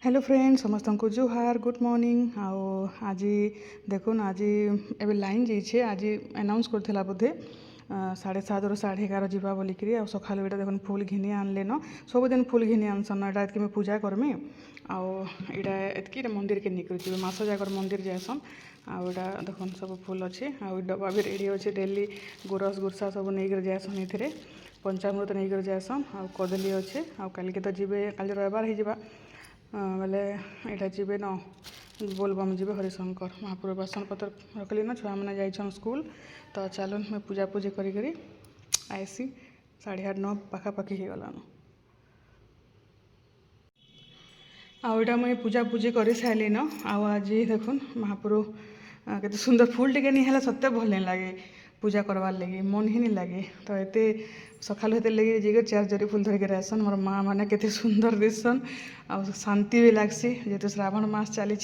Hello friend समस्त को जुहार good morning आओ आज देखुन आज एवं लाइन जाइए आज अनाउंस करथिला बोधे 7:30 ରୁ 11:30 ଯିବା बोलिकी आ सकालू यहाँ देखुन फुल घिनी आनलेन सबुदिन फुल घिनी आनसन एटा एतकी पूजा करमी आउ इटा एतकी मंदिर के निकल जी मास जाकर मंदिर जाएसन आउ इटा देखुन सब फुल अच्छे आउ डब्बा भी रेडी अच्छे डेली गुरस गुरसा सब नहीं जाएसन ये पंचामृत नहीं जाएसन आउ कदली अच्छे आउ कल के तो जीवे कल रविवार हो बोले यहाँ जी न बोलबम जी हरिशंकर महापुर बासन पत्र रखली न छुआ मैंने जाइछन स्कूल तो चलन मैं पूजा पूजी करी आसी 8:30-9 पाखापाखि हो गलान आईटा मुझे पूजा पूजी कर सारे न आज देखुन महापुर के सुंदर फुल टे नहीं है सत्य भल नहीं लगे पूजा करवार लगे मन ही नहीं लगे तो ये सकालू हेते लगे जी चार जरी फुल धरिक रहसन मोर माँ मैंने के सुंदर दिसन आ शांति भी लगसी जेहेतु श्रावण मास चली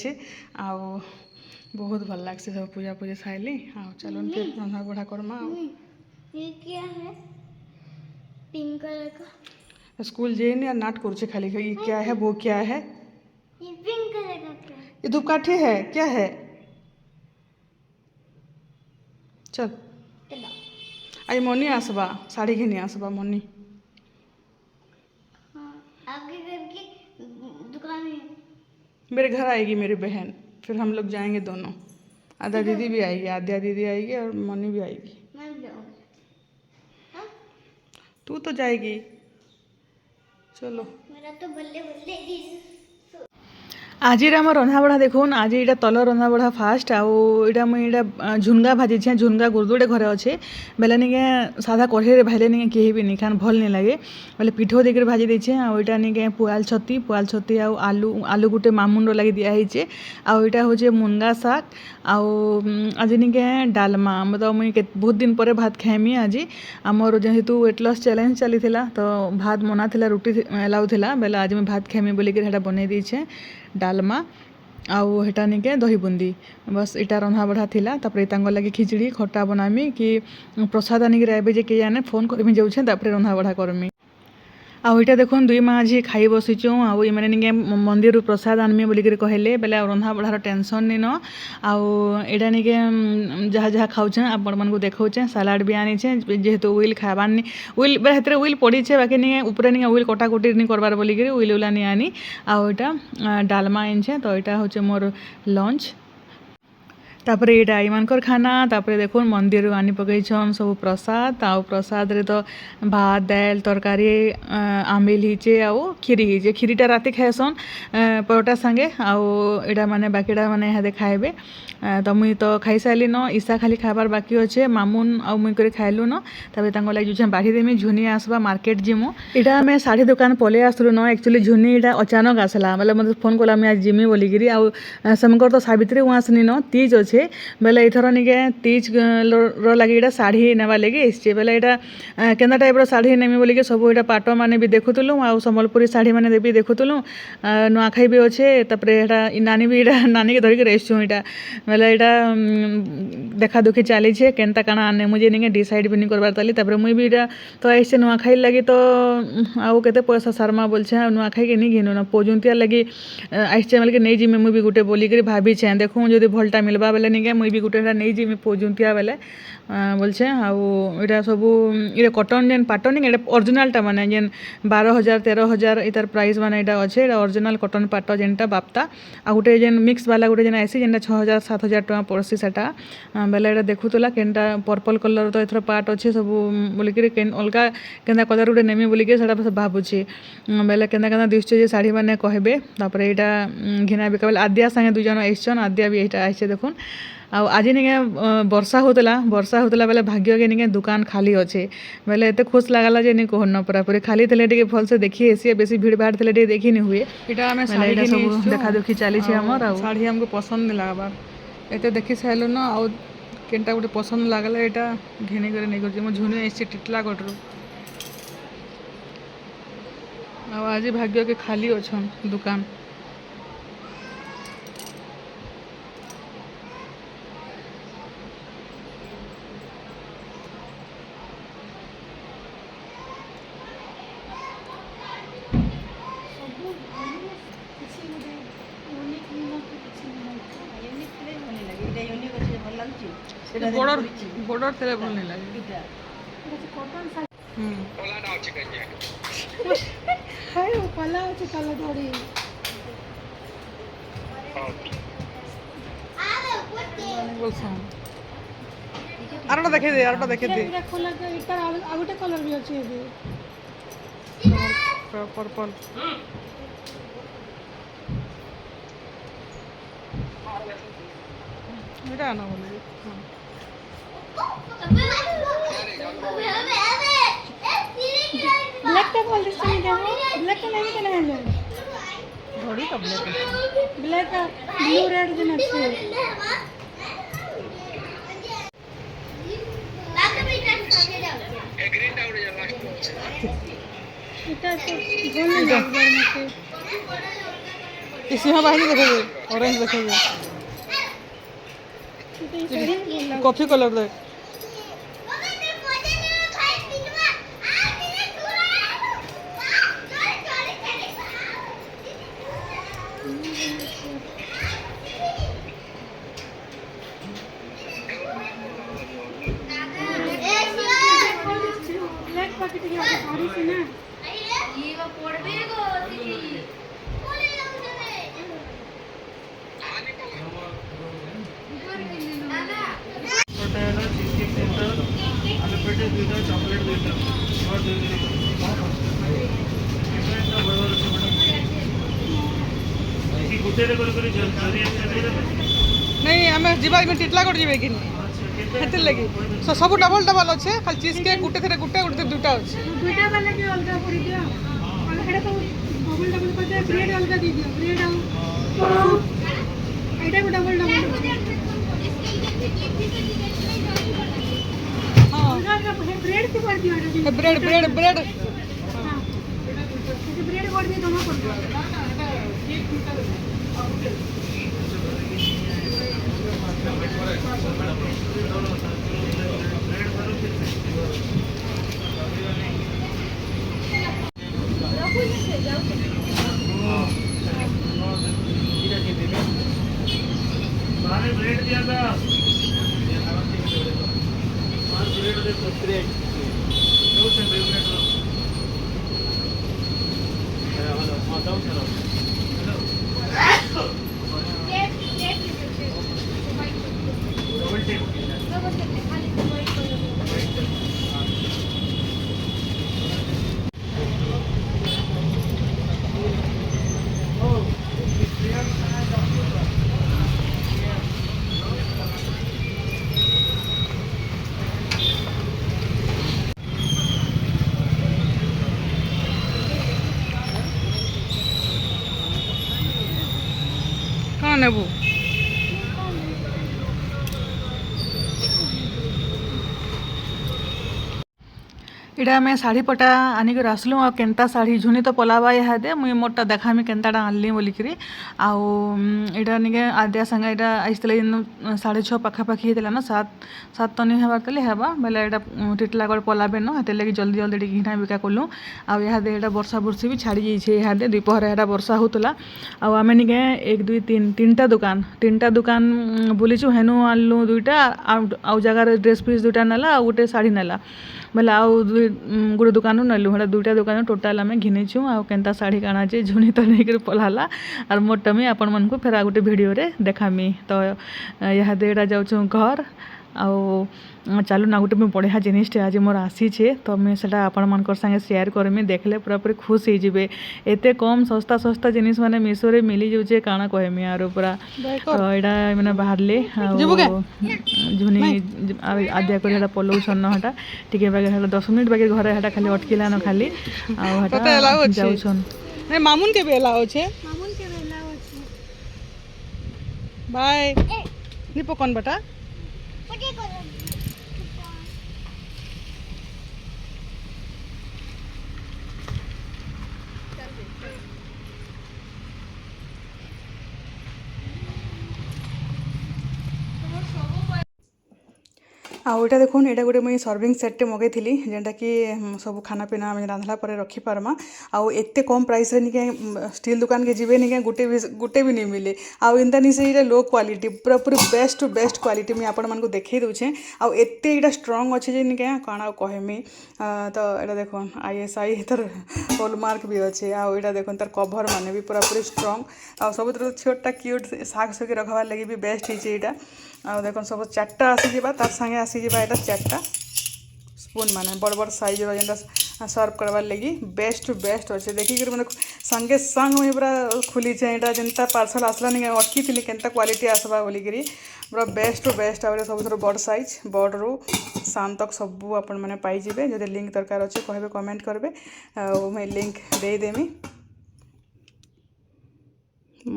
बहुत भल लगसी सब पूजा पूजा साइली आ चलो फिर रंधा बढ़ा करमा ये क्या है पिंक कलर का स्कूल जाइए यार नाट कर खाली ये क्या है वो क्या है ये पिंक कलर का क्या है? ये धूपकाठी है क्या है चल आई मनी आसबा साड़ी घिनी आसबा मनी हाँ, आपके घर की दुकान है मेरे घर आएगी मेरी बहन फिर हम लोग जाएंगे दोनों आधा दीदी भी आएगी आद्या दीदी आएगी और मनी भी आएगी मैं भी जाऊँगी हाँ? तू तो जाएगी चलो मेरा तो बल्ले बल्ले आज आम रंधा बढ़ा देखुन आज यहाँ तल रंधा बढ़ा फास्ट आईटा मुझे झुनगा भाजी झुनगा गुरुदुड़े घरे अच्छे बेले निके सादा कढ़े भाजले निके कहीं भी नहीं खान भल नहीं लगे बोले पिठो देकर भाजी देछे आईटा निके पुआल छती आलू आलू गुटे मामुन लगे दिखाई आईटा हूँ मुनगा शाग आज निके डालमा मतलब मुझे बहुत दिन पर भात खाइमी आज आमर जेहेतु वेट लॉस चैलेंज चली तो भात मना था रुटी एलाउ था बेले आज मुझे भात खाइमी बोलिक बनई देछे डालमा आउ हेटा निके दही बुंदी बस इटा रंधा बढ़ा थिला तापरे तांगो लगे खिचड़ी खट्टा बनामी कि प्रसाद आनिक आबे जे के जाने फोन करमी जाऊछे तापरे रंधा बढ़ा करमी आउ इटा देखुन दुई माँ आज खाई बसीचु आउ ये निके मंदिर प्रसाद आनमी बोलिक कहले बेले रंधा बढ़ार टेंशन नहीं न आउ एटा निके जहाँ जहाँ खाऊचे आपण मन को देखौचे सलाड भी आनीचे जेहेतु उइल खाबार नहीं उइल बेहतर उइल पड़ीचे बाकी निके ऊपर निके उइल कटाकुटी नहीं करबार बोलिक उइल उला नहीं आनी आउ इटा डालमा आनछे तो इटा होचे मोर लंच तापर ये आईमानकर खाना तापर देखो मंदिर आनी पकईछन सब प्रसाद आउ प्रसाद रे तो भात दाल तरकारी आमिल हिचे आउ खीरी हिचे खीरीटा राति खाएसन परोटा संगे आउ एटा माने बाकीटा माने हादे खाइबे तो मुई तो खाई सारी न ईसा खाली खाबार बाकी अच्छे मामुन आउ मुई करे खाइलु न तबे तांको लागि जुछे बाढ़ी देमी झुनी आसबा मार्केट जिमु इटा हमें साड़ी दुकान पले आसलु न एक्चुअली झुनी इटा अचानक आसला मतलब मतलब फोन कला मैं आज जिमी बोलिकी आउ समकर तो सावित्री उआसनी न तीज अच्छे बेले एथर निके तीज लगे इटा शाढ़ी नेवा लगे एसचे बेले इटा केन्दा टाइप शाढ़ी नेमी बोलिके सब इटा पाट माने भी देखुतलु आउ संबलपुरी शाढ़ी माने भी देखुतलु नुआखाई भी अच्छे तापरे एटा नानी भी इटा नानी के धरिक एसछु इटा बेले यहाँ देखा दुखी चली केनता काना आने मुझे नहीं डिसाइड भी नहीं करबार ताली तापर मुई भी इटा तो ऐसे नुआखाई लगी तो आउ केते पैसा सारमा बोलछे नुआखाई के नहीं घिनु ना पोजुंतिया लगी आइसे मतलब नहीं जिमे मुई भी गुटे बोलिक भाभी छे देखूँ जदि भलटा मिलबा बेले नहीं मुई भी गुटे नहीं जिमे पोजुंतिया बेले बोलछे आउ इटा सब ये कटन जेन पाटन नहीं ओरिजिनलटा माने जेन 12,000 13,000 इतार प्राइस माने इटा अच्छे ओरिजिनल कटन पाट जेनटा बाप्ता आ गुटे जेन मिक्स वाला गुटे जेन आसी जेनटा 6,000-7,000 टका पड़सी सेटा बेले इटा देखुला केनटा पर्पल कलर तो एथर पार्ट अच्छे सब बोलिक अलगा केन्दा कलर गुटे नेमी बोलिक सेटा भावुची बेले केन्दा केन्दा दिशुचे जे शाढ़ी मैंने कहबे तापर इटा घिना बिका बेले आद्या संगे दुई जन आइछन आद्या भी इटा आइछे देखुन आज निके वर्षा होतला बेले भाग्य के निके दुकान खाली अच्छे बेले एते खुश लागला जे नहीं कहन पूरा पूरी खाली थे टे भल से देखी एसी बेसी भीड़ भाड़ थे टे देखी नहीं हुए इटा हमें साड़ी सब देखा दुखी चली हमर साड़ी हमको पसंद नहीं लागबार एते देखी साइलु न आउ केनटा गोटे पसंद लागला एटा घिनी करे नहीं कर झुनी एसी टिटला गटरू आज भाग्य के खाली अच्छन दुकान বড় বড় তেলে ভাল নাই লাগে হুম হাই ও কলা আছে কলা ধরে বলছাম আরটা দেখে দে এটা কলা এটা আর গোটে কলর ବି ଅଛି ଏବେ पर्पल এটা না বলে ब्लैक का कॉल दिस टाइम क्या हो ब्लैक का नहीं कहना है घड़ी का ब्लैक ब्लैक का ब्लू रेड दिन अच्छे এটা তো গোল না একবার মতে इसी में बाहर देखो ऑरेंज देखो এটা এই শাড়ি গোল कॉफी कलर दे ब्लैक पैकेट के साड़ी से ना नहीं हमें जीवा में टिटला कर जीवे कि हेते लगी सब डबल डबल अच्छे खाली चीज के गुटे थे गुटे गुटे दुटा अच्छे दुईटा वाला के अलगा पड़ी दियो और हेडा तो डबल डबल कर दे ब्रेड अलगा दे दियो ब्रेड आउ एटा को डबल डबल हां अलगा ब्रेड के कर दियो एटा ब्रेड ब्रेड ब्रेड हां ये ब्रेड कर दियो दोनों कर दियो ब्रेड दिया था ब्रेड देखो ब्रेड दो से ब्रेड हेलो हां दो से डबल टेप कौन नेबू इटा आम शाढ़ी पटा आनिकर आसलु आ केन्ता शाढ़ी झुनी तो पलावा इहादे मुई मोरटा देखामी केन्ताटा आनली बोलिकी आउ इटा निके आद्या संगे इटा आसते 6:30 पाखापाखि होता ना 7 तो नहीं हेबार तले हेबा बेले इटा टिटला कर पलाबे न हेते लगी जल्दी जल्दी घिना बिका कलु आउ इहादे इटा वर्षा बुर्षी भी छाड़ी जाइए इहादे दुपहर इटा वर्षा होता आउ आमे निके 1 2 3 तीनटा दुकान बुलीचु हेनु आनलु दुईटा आउ जगार ड्रेस पीस दुईटा नेला आउ गोटे शाढ़ी नेला बेले आउ गोटे दुकान नेलु हेटा दुईटा दुकान टोटाल आम घिनीचु आउ केन्ता शाढ़ी काଣା जे झुनी तो नहीं पलाला और मोटा मुई आपण मानकु फेर आ गोटे वीडियो रे देखामी तो इहादे एटा जाउछु घर आउ चलू ना गोटे मुझे बढ़िया जिनिसटे आज मोर आसीचे तो मुझे सेटा आपण मानकर संगे शेयर करमी देखले पूरा पूरी खुश हो जिवे एते कम सस्ता सस्ता जिनिस माने मीशो रे मिली जाउचे काଣା कहमी यार पूरा तो एटा माने बाहरले झुनी आद्या कर हेटा पलौछन न हेटा टिके बागे हेटा 10 मिनिट बागे घरे हेटा खाली अटकिला न खाली आ हेटा जाउछन ए मामुन के बेला होछे मामुन के बेला होछे बाय निपो कोन बेटा पटे को ଆଉ ଏଇଟା ଦେଖୁନ୍ ଏଇଟା ଗୋଟେ ମୁଇଁ ସର୍ଭିଂ ସେଟ୍ଟେ ମଗେଇଥିଲି ଯେନ୍ଟାକି ସବୁ ଖାନା ପିନା ଆମେ ରାନ୍ଧଲା ପରେ ରଖିପାର୍ମା ଆଉ ଏତେ କମ୍ ପ୍ରାଇସ୍ରେ ନିକେ ଷ୍ଟିଲ୍ ଦୁକାନ୍କେ ଯିବେ ନିକେ ଗୁଟେ ବି ନି ମିଲେ ଆଉ ଏନ୍ତା ନି ସେ ଏଇଟା लो क्वालिटी पूरा पूरी बेस्ट टू बेस्ट क्वालिटी मुझे आपको देखई दूचे आउ एते इटा स्ट्रंग अच्छे जे निके काଣା कहमी तो एटा देखो ISI तार हॉलमार्क भी अच्छे आउ एटा देखो तार कवर माने भी पूरा पूरी स्ट्रंग आ सब छोटा क्यूट साग सके रखबार लगी भी बेस्ट होइछे एटा आ देखो सब चारटा आसी जिबा तार संगे आसी जिबा एटा चारटा स्पून माने बड़ बड़ साइज जेनटा सर्व करवार लगी बेस्ट टू बेस्ट अच्छे देखिक मैंने संगे संग मुझे पूरा खुली यहाँ जेनता पार्सल आसला नहीं अटकी थी केनता क्वालिटी आसवा बोलिकी पूरा बेस्ट टू बेस्ट आ सब बड़ साइज बड़रू सान तक सबू आपण मैंने पाइबे जब लिंक दरकार अच्छे कहे कमेंट करेंगे मुझे लिंक देदेमी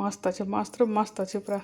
मस्त अच्छे मस्त अच्छे पूरा।